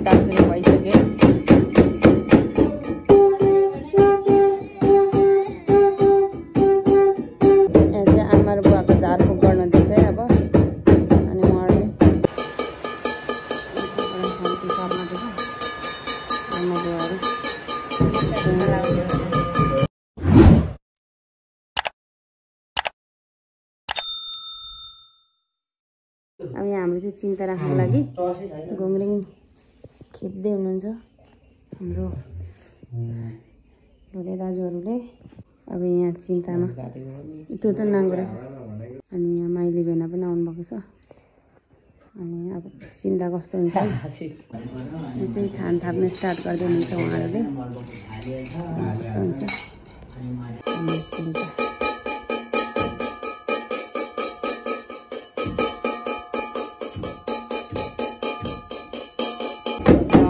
चिन्ता सुरु भइसक्यो। यहाँ चाहिँ आमा र बुवाको झारफुक गर्नुहुँदैछ अब। अनि उहाँहरूले आमा बुवाहरू अब यहाँ हाम्रो चाहिँ चिन्ता राख्नको लागि घुङ्रिङ खेप्दै हुनुहुन्छ हाम्रो ढोले दाजुहरूले। अब यहाँ चिन्तामा त्यो त नाङ्गो अनि यहाँ माइली भेना पनि आउनुभएको छ। अनि अब चिन्ता कस्तो हुन्छ यसै खान थाप्न स्टार्ट गर्दै हुनुहुन्छ उहाँहरूले। कस्तो हुन्छ चिन्ता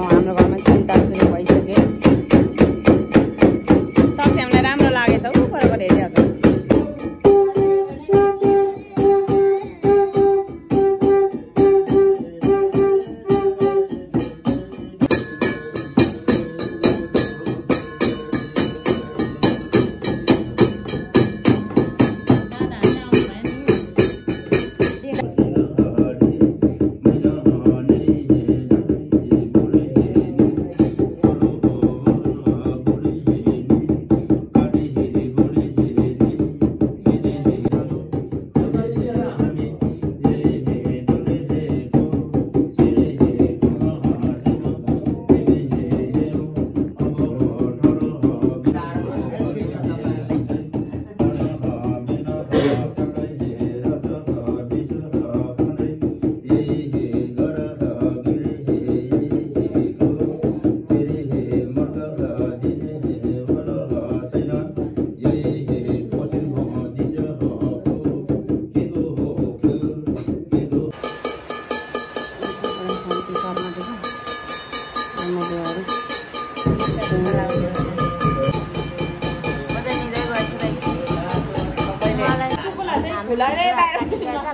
हाम्रो घरमा चिन्ता सुरु भइसक्यो। सक्छ हामीलाई राम्रो लाग्यो त ऊ पर हेरिहाल्छ।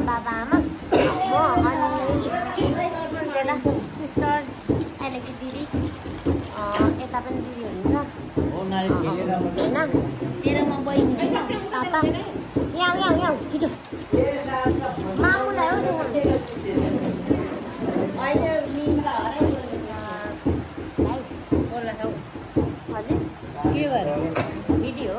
बाबा आमा म अनि सिस्टर अहिलेको दिदी यता पनि दिदी हुनुहुन्छ होइन तेरोमा बहिनी पापा यहाँ छिटो मामुलाई हो हजुर के गर्यो भिडियो